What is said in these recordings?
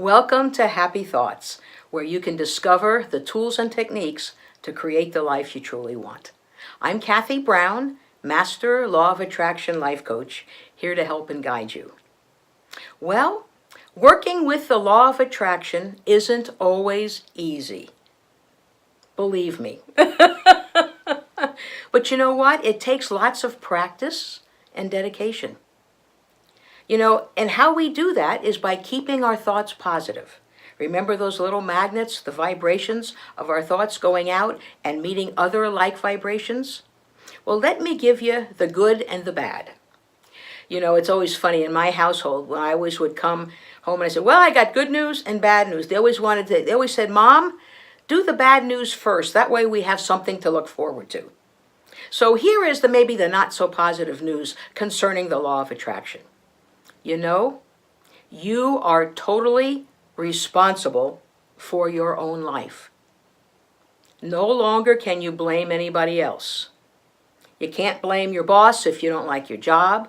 Welcome to Happy Thoughts, where you can discover the tools and techniques to create the life you truly want. I'm Cathy Brown, Master Law of Attraction Life Coach, here to help and guide you. Well, working with the Law of Attraction isn't always easy. Believe me. But you know what? It takes lots of practice and dedication. And how we do that is by keeping our thoughts positive. Remember those little magnets, the vibrations of our thoughts going out and meeting other like vibrations? Well, let me give you the good and the bad. It's always funny in my household when I always would come home and I said, well, I got good news and bad news. They always said, Mom, do the bad news first. That way we have something to look forward to. So here is maybe the not so positive news concerning the law of attraction. You are totally responsible for your own life. No longer can you blame anybody else. You can't blame your boss if you don't like your job.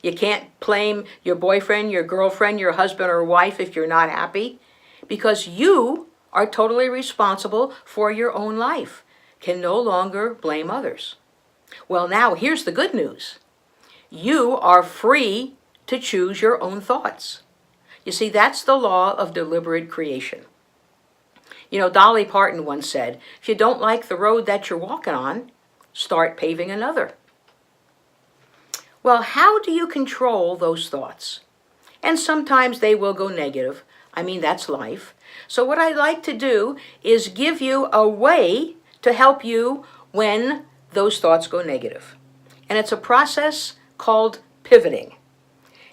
You can't blame your boyfriend, your girlfriend, your husband or wife if you're not happy, because you are totally responsible for your own life. Can no longer blame others. Well, now here's the good news. You are free to choose your own thoughts. You see, that's the law of deliberate creation. Dolly Parton once said, if you don't like the road that you're walking on, start paving another. Well, how do you control those thoughts? And sometimes they will go negative. That's life. So what I like to do is give you a way to help you when those thoughts go negative. And it's a process called pivoting.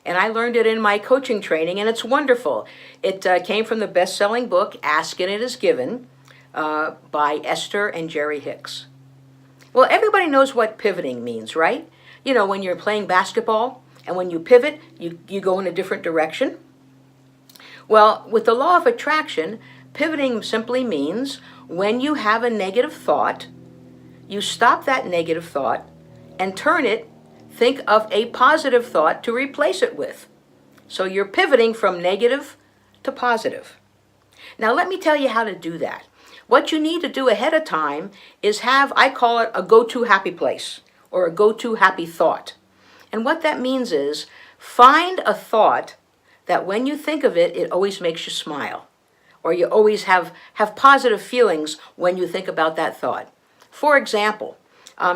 And I learned it in my coaching training, and it's wonderful. It came from the best-selling book, Ask and It Is Given, by Esther and Jerry Hicks. Well, everybody knows what pivoting means, right? When you're playing basketball, and when you pivot, you go in a different direction. Well, with the law of attraction, pivoting simply means when you have a negative thought, you stop that negative thought and think of a positive thought to replace it with. So you're pivoting from negative to positive. Now let me tell you how to do that. What you need to do ahead of time is I call it a go-to happy place or a go-to happy thought. And what that means is find a thought that when you think of it, it always makes you smile. Or you always have positive feelings when you think about that thought. For example,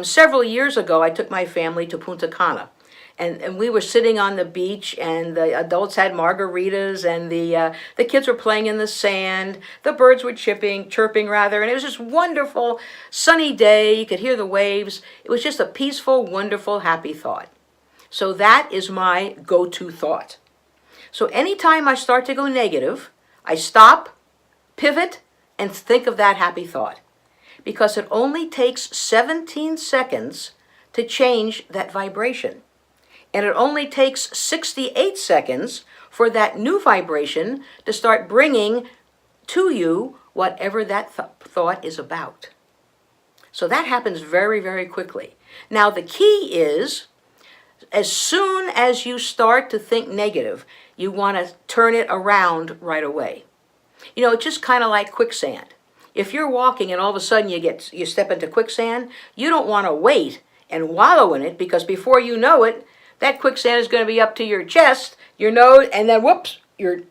several years ago, I took my family to Punta Cana, and we were sitting on the beach, and the adults had margaritas, and the kids were playing in the sand. The birds were chirping, and it was just wonderful, sunny day. You could hear the waves. It was just a peaceful, wonderful, happy thought. So that is my go-to thought. So anytime I start to go negative, I stop, pivot, and think of that happy thought. Because it only takes 17 seconds to change that vibration. And it only takes 68 seconds for that new vibration to start bringing to you whatever that thought is about. So that happens very, very quickly. Now the key is, as soon as you start to think negative, you want to turn it around right away. It's just kind of like quicksand. If you're walking and all of a sudden you step into quicksand, you don't want to wait and wallow in it, because before you know it, that quicksand is going to be up to your chest, your nose, and then whoops, you're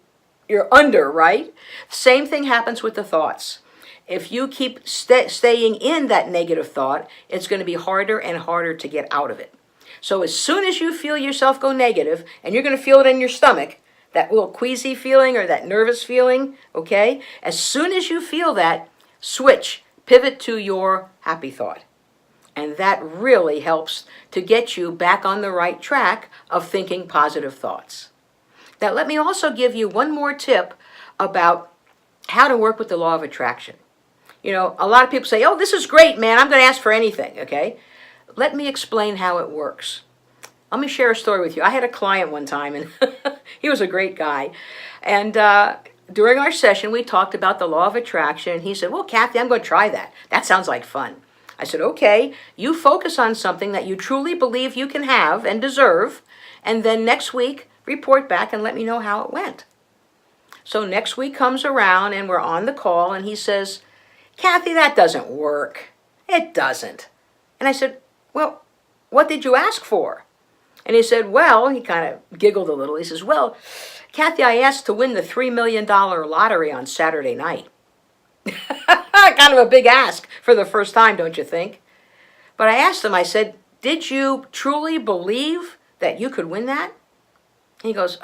under, right? Same thing happens with the thoughts. If you keep staying in that negative thought, it's going to be harder and harder to get out of it. So as soon as you feel yourself go negative, and you're going to feel it in your stomach, that little queasy feeling or that nervous feeling, okay? As soon as you feel that, switch, pivot to your happy thought. And that really helps to get you back on the right track of thinking positive thoughts. Now, let me also give you one more tip about how to work with the law of attraction. A lot of people say, oh, this is great, man. I'm going to ask for anything, okay? Let me explain how it works. Let me share a story with you. I had a client one time, and he was a great guy. And during our session, we talked about the law of attraction. And he said, well, Cathy, I'm going to try that. That sounds like fun. I said, okay, you focus on something that you truly believe you can have and deserve, and then next week, report back and let me know how it went. So next week comes around and we're on the call and he says, Cathy, that doesn't work. It doesn't. And I said, well, what did you ask for? And he said, well, he kind of giggled a little. He says, well, Cathy, I asked to win the $3 million lottery on Saturday night. Kind of a big ask for the first time, don't you think? But I asked him, I said, did you truly believe that you could win that? And he goes,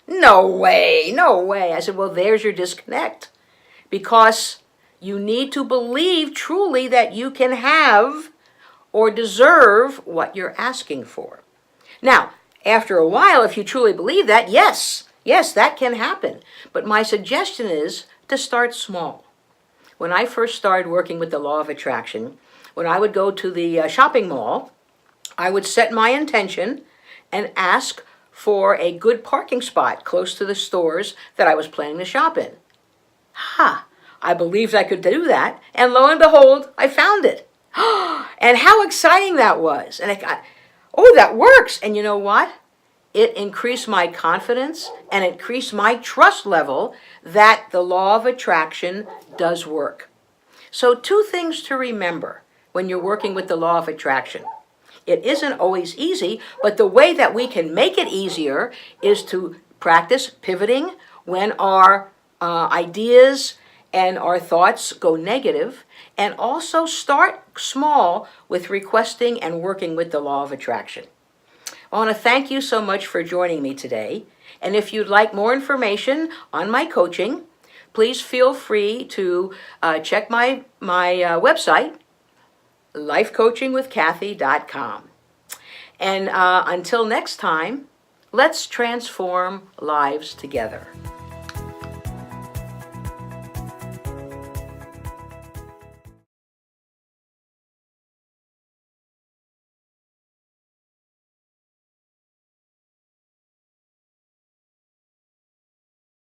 no way, no way. I said, well, there's your disconnect. Because you need to believe truly that you can have or deserve what you're asking for. Now, after a while, if you truly believe that, yes, that can happen. But my suggestion is to start small. When I first started working with the law of attraction, when I would go to the shopping mall, I would set my intention and ask for a good parking spot close to the stores that I was planning to shop in. I believed I could do that, and lo and behold, I found it. And how exciting that was. And I got, oh, that works. And you know what? It increased my confidence and increased my trust level that the law of attraction does work. So 2 things to remember when you're working with the law of attraction. It isn't always easy, but the way that we can make it easier is to practice pivoting when our ideas and our thoughts go negative, and also start small with requesting and working with the law of attraction. I want to thank you so much for joining me today. And if you'd like more information on my coaching, please feel free to check my website, lifecoachingwithcathy.com. And until next time, let's transform lives together.